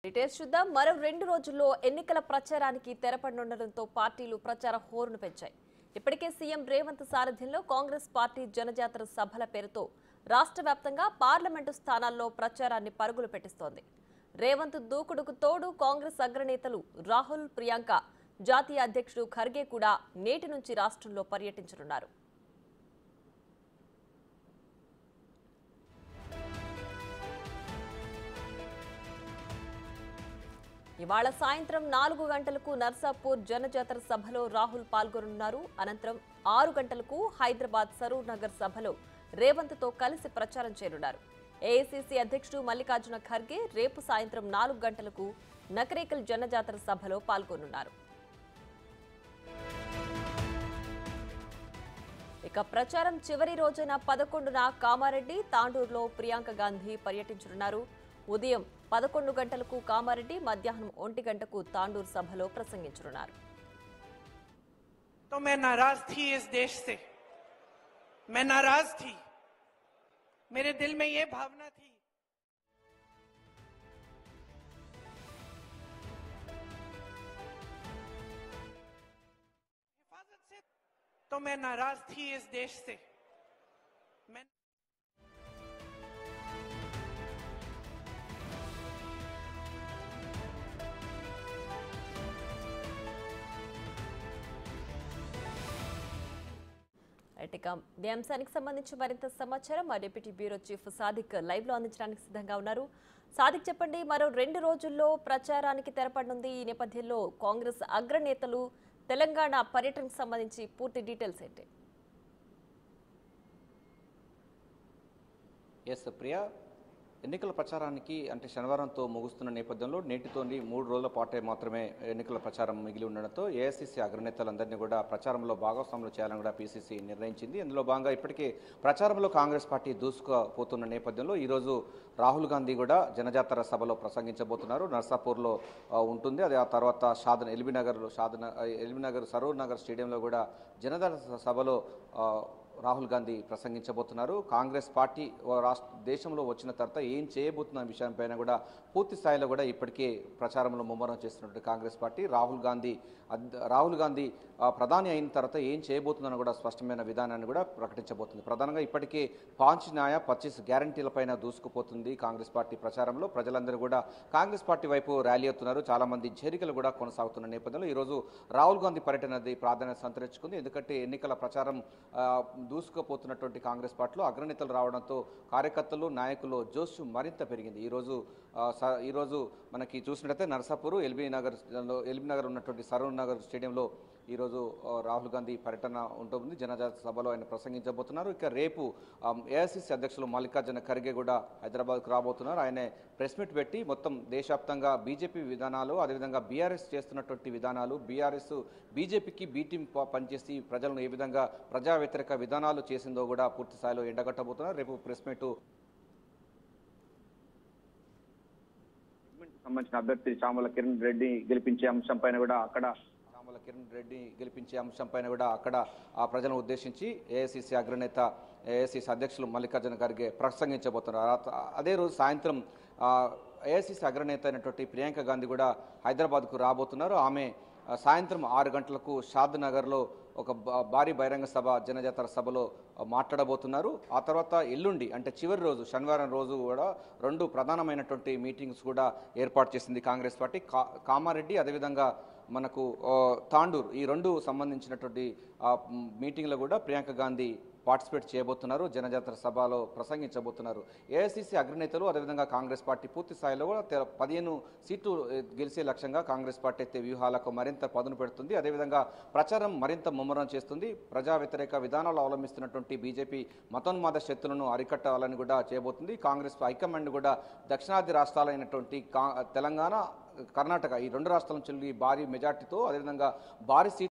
Details చూద్దాం. మరో 2 రోజుల్లో ఎన్నికల ప్రచారానికి తెరపడనుండడంతో పార్టీలు ప్రచార హోరును పెంచాయి. ఇప్పటికే సీఎం రేవంత్ సారథ్యంలో కాంగ్రెస్ పార్టీ జనజాతర సభల పేరుతో రాష్ట్ర వ్యాప్తంగా పార్లమెంటు స్థానాల్లో ప్రచారాన్ని పరుగులు పెట్టిస్తోంది. రేవంత్ దూకుడుకు తోడు కాంగ్రెస్ అగ్రనేతలు రాహుల్, ప్రియాంక, జాతీయ అధ్యక్షుడు ఖర్గే కూడా నేటి నుంచి రాష్ట్రంలో పర్యటించనున్నారు. ఇవాళ సాయంత్రం 4 గంటలకు నర్సాపూర్ జనజాతర సభలో రాహుల్ పాల్గొనున్నారు. అనంతరం 6 గంటలకు హైదరాబాద్ సరూర్ నగర్ సభలో రేవంత్తో కలిసి ప్రచారం చేయనున్నారు. ఏఐసీసీ అధ్యక్షుడు మల్లికార్జున ఖర్గే రేపు సాయంత్రం 4 గంటలకు నకరేకల్ జనజాతర సభలో పాల్గొనున్నారు. ఇక ప్రచారం చివరి రోజైన 11న కామారెడ్డి, తాండూరులో ప్రియాంక గాంధీ పర్యటించనున్నారు. ఉదయం 11 గంటలకు కామారెడ్డి, మధ్యాహ్నం 1 గంటకు తాండూరు సభలో ప్రసంగించనున్నారు. तो मैं नाराज थी इस देश से, मैं नाराज थी, मेरे दिल में ये भावना थी। हिफाजत से तो मैं नाराज थी इस देश से, मैं ఇక ఈ అంశానికి సంబంధించి మరింత సమాచారం మా deputy bureau chief Sadiq live లో అందించడానికి సిద్ధంగా ఉన్నారు. సాదిక్, చెప్పండి, మరో 2 రోజుల్లో ప్రచారానికి తెరపడనుంది. ఈ నేపథ్యంలో కాంగ్రెస్ అగ్రనేతలు తెలంగాణ పర్యటనకు సంబంధించి పూర్తి డీటెయిల్స్ ఏంటి? ఎస్ ప్రియా, ఎన్నికల ప్రచారానికి అంటే శనివారంతో ముగుస్తున్న నేపథ్యంలో నేటితోని 3 రోజుల పాటే మాత్రమే ఎన్నికల ప్రచారం మిగిలి ఉండడంతో ఏఐసీసీ అగ్రనేతలందరినీ కూడా ప్రచారంలో భాగస్వాములు చేయాలని కూడా పీసీసీ నిర్ణయించింది. ఇందులో భాగంగా ఇప్పటికే ప్రచారంలో కాంగ్రెస్ పార్టీ దూసుకుపోతున్న నేపథ్యంలో ఈరోజు రాహుల్ గాంధీ కూడా జనజాతర సభలో ప్రసంగించబోతున్నారు. నర్సాపూర్లో ఉంటుంది. అది ఆ తర్వాత ఎల్బీనగర్ సరూర్ నగర్ స్టేడియంలో కూడా జనజాతర సభలో రాహుల్ గాంధీ ప్రసంగించబోతున్నారు. కాంగ్రెస్ పార్టీ దేశంలో వచ్చిన తర్వాత ఏం చేయబోతున్న విషయంపైన కూడా పూర్తి స్థాయిలో కూడా ఇప్పటికే ప్రచారంలో ముమ్మరం చేస్తున్నట్టు కాంగ్రెస్ పార్టీ రాహుల్ గాంధీ ప్రధాని అయిన తర్వాత ఏం చేయబోతుందని కూడా స్పష్టమైన విధానాన్ని కూడా ప్రకటించబోతుంది. ప్రధానంగా ఇప్పటికే 5 న్యాయ 25 గ్యారంటీలపైన దూసుకుపోతుంది కాంగ్రెస్ పార్టీ ప్రచారంలో. ప్రజలందరూ కూడా కాంగ్రెస్ పార్టీ వైపు ర్యాలీ అవుతున్నారు. చాలామంది చేరికలు కూడా కొనసాగుతున్న నేపథ్యంలో ఈరోజు రాహుల్ గాంధీ పర్యటన ప్రాధాన్యత సంతరించుకుంది. ఎందుకంటే ఎన్నికల ప్రచారం దూసుకుపోతున్నటువంటి కాంగ్రెస్ పార్టీలో అగ్రనేతలు రావడంతో కార్యకర్తలు, నాయకులు జోష్ మరింత పెరిగింది. ఈరోజు మనకి చూసినట్లయితే నర్సాపూర్, ఎల్బీనగర్ ఉన్నటువంటి సరూర్ నగర్ స్టేడియంలో ఈరోజు రాహుల్ గాంధీ పర్యటన ఉంటుంది. జనజాతర సభలో ఆయన ప్రసంగించబోతున్నారు. ఇక రేపు ఏఐసీసీ అధ్యక్షులు మల్లికార్జున ఖర్గే కూడా హైదరాబాద్కు రాబోతున్నారు. ఆయన ప్రెస్ మీట్ పెట్టి మొత్తం దేశవ్యాప్తంగా బీజేపీ విధానాలు, అదేవిధంగా బీఆర్ఎస్ చేస్తున్నటువంటి విధానాలు, బీజేపీకి బీ టీం పనిచేసి ప్రజలను ఏ విధంగా ప్రజా వ్యతిరేక విధానాలు చేసిందో కూడా పూర్తి స్థాయిలో ఎండగట్టబోతున్నారు. రేపు ప్రెస్ మీట్ సంబంధించిన అభ్యర్థి చామల కిరణ్ రెడ్డి గెలిపించే అంశంపైన కూడా అక్కడ ఆ ప్రజలను ఉద్దేశించి ఏఐసీసీ అగ్రనేత, ఏఐసీసీ అధ్యక్షులు మల్లికార్జున ఖర్గే ప్రసంగించబోతున్నారు. అదే రోజు సాయంత్రం ఏఐసీసీ అగ్రనేత అయినటువంటి ప్రియాంక గాంధీ కూడా హైదరాబాద్కు రాబోతున్నారు. ఆమె సాయంత్రం 6 గంటలకు షాద్ నగర్లో ఒక భారీ బహిరంగ సభ, జనజాతర సభలో మాట్లాడబోతున్నారు. ఆ తర్వాత ఎల్లుండి అంటే చివరి రోజు శనివారం రోజు కూడా 2 ప్రధానమైనటువంటి మీటింగ్స్ కూడా ఏర్పాటు చేసింది కాంగ్రెస్ పార్టీ. కామారెడ్డి, అదేవిధంగా మనకు తాండూరు, ఈ 2 సంబంధించినటువంటి మీటింగ్లో కూడా ప్రియాంక గాంధీ పార్టిసిపేట్ చేయబోతున్నారు. జనజాతర సభలో ప్రసంగించబోతున్నారు. ఏఐసీసీ అగ్రనేతలు, అదేవిధంగా కాంగ్రెస్ పార్టీ పూర్తి స్థాయిలో కూడా 15 సీట్లు గెలిచే లక్ష్యంగా కాంగ్రెస్ పార్టీ అయితే వ్యూహాలకు మరింత పదును పెడుతుంది. అదేవిధంగా ప్రచారం మరింత ముమ్మరం చేస్తుంది. ప్రజా వ్యతిరేక విధానాలు అవలంబిస్తున్నటువంటి బీజేపీ మతోన్మాద శక్తులను అరికట్టాలని కూడా చేయబోతుంది. కాంగ్రెస్ హైకమాండ్ కూడా దక్షిణాది రాష్ట్రాలైనటువంటి తెలంగాణ, కర్ణాటక, ఈ 2 రాష్ట్రాల నుంచి భారీ మెజార్టీతో, అదేవిధంగా భారీ